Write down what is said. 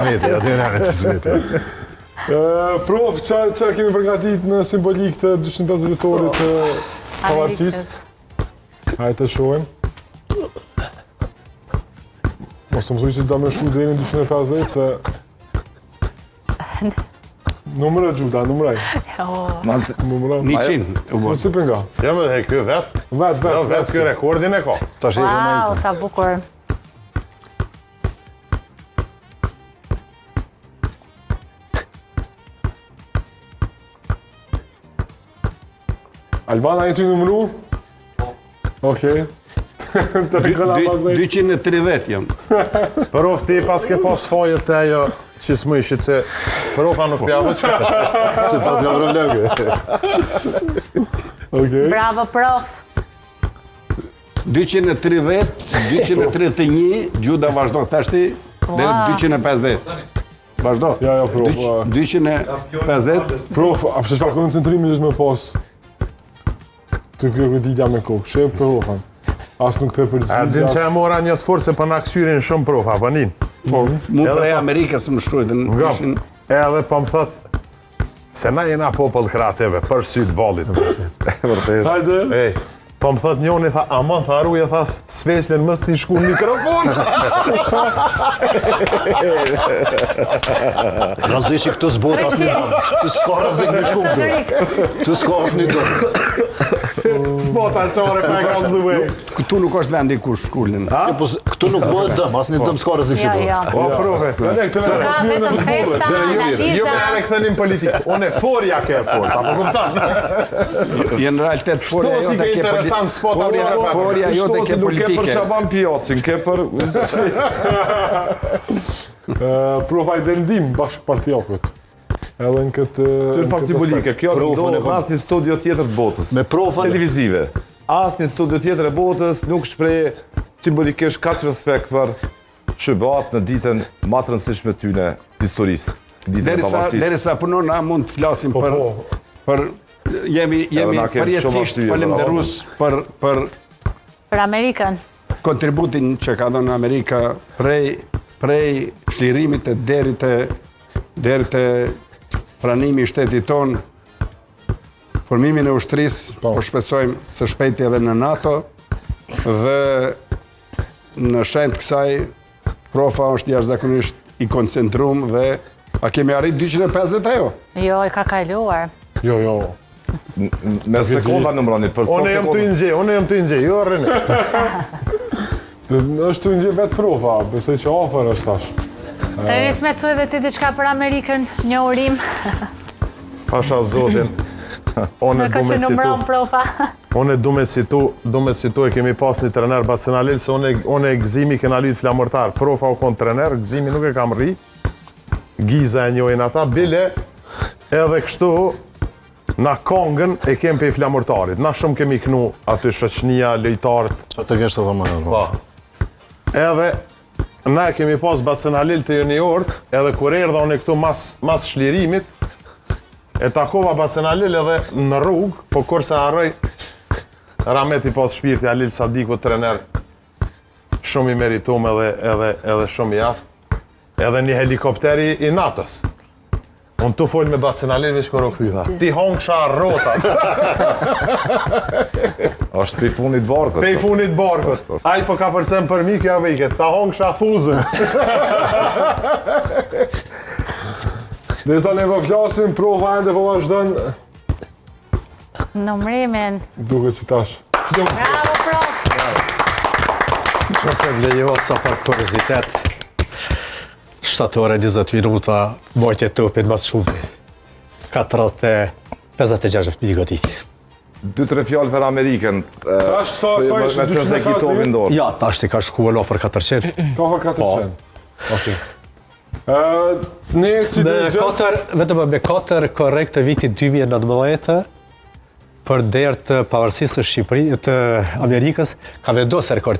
Mete, aty në të smete. Prof, që kemi përgatit në simbolik të 250 vjetorit të pavarësisë? Hajde të shohim. Mos më thuj që da me shku deri në 250, se... Numërë, Gjuda, numëraj. Numëraj. 100. Në si për nga? Ja më dhe kjo vetë. Vetë kjo rekordin e ka. Wow, sa bukur. Albana, e ty numëru? Okej. Të rekona pas dhe... 230 jam. Prof, ti pas ke pas fajet të ajo që s'mëshit se profa nuk pjavë që. Se pas nga problemë. Okej. Bravo, prof. 230, 231, Gjuda vazhdo tashti, deri 250. Vazhdo. Ja, prof. 250. Prof, a përse shfar koncentrimi është me pas të kjo këtitja me kokë, shep profan. As nuk të përgjithë. A din që e mora një të forë se për në kësyrin shumë profa, për nin. Mu prej Amerikës më shkrujtë. Edhe për më thot, se na jena popull kreative, për sytë balit. Hajde. Ej, për më thot njoni, tha, aman, tha ruje, tha, sveslin mës t'i shku në mikrofon. Rëndësish që këtu s'bot asë një donë. Këtu s'ka rëzik në shku këtu. Këtu s'ka asë një donë. Spota qore për e kam zëve. Këtu nuk është vendi ku shkullin. Këtu nuk bëhet dëm, asë një dëm s'ka rëzik që bëhet. O, profe. Ka vetëm festa, Jo me analiza. ere këthenim politikë. Unë e forja ke e fort, apo këmëtan? Jenë në realitet forja Shto si ke interesant spota qore për. Forja jote ke Nuk ke për politike. Shaban Pjocin, ke për... Prof, hajde ndim bashkë partijakët. Edhe në këtë... Që në simbolike, kjo Profën e do kom. asë një studio tjetër të botës. Me profën... Televizive. Asë një studio tjetër e botës nuk shprej simbolikisht kaq respekt për shëbat në ditën ma të rëndësishme tyne të historisë. Derisa punon, na mund të flasim për... Jemi përjetësisht falenderus për Për Amerikën. kontributin që ka dhënë Amerika prej shlirimit e deri te pranimi i shtetit ton, formimin e ushtrisë, po shpresojmë së shpejti edhe në NATO, dhe në shenjë kësaj profa është jashtëzakonisht i koncentruar dhe a kemi arrit 250 ajo? Jo, i ka kaluar. Jo. Me sekonda numëronit, për Unë jam të inxhe, jo rrënë. është të një vetë profa, besoj që afer është tash. Të rris me thuj dhe ti diçka për Amerikën, një urim. Pasha zotin, Në ka që numëron profa. unë du me citu e kemi pas një trener Basenalil, se unë e Gzimi kena lytë flamurtar. Profa u konë trener, Gzimi nuk e kam rri. Giza e njojnë ata, bile edhe kështu na kongën e kem për i flamurtarit. Na shumë kemi knu aty shëqnia, lejtarët. Qa të keshtë të thëmë? Edhe na e kemi pas Basenalil të juniort, edhe kur erdha unë këtu mas shlirimit, e takova Basenalil edhe në rrugë, po kur se harroj, Rameti pas shpirti Alil Sadiku, trener shumë i meritum edhe shumë i aftë, edhe një helikopteri i NATO-s. Unë tu folë me Basenalil veç kërë këtu i tha, ti hongsha rotat. është për funit barkët. Pej funit barkës. Aj po ka përcem për mi kja vejket, ta hongsha fuzën. Dhe sa ne po flasim, profa ende po vazhdon, Numrimin. duke që tash. Bravo, prof. Nëse më lejohet sa pak kuriozitet, 7 ore 20 minuta mojtje topit mas shumë. 56 mijë goditje. 2-3 fjallë për Amerikën. Tash sa ishte 250? Ja, tash ti ka shkuar ofër 400. Ka për 400. Okej. Ne si divizion... Vetëm me 4 korrekt të vitit 2019, për derë të pavarësisë të Shqipërisë, të Amerikës, ka vendosur rekord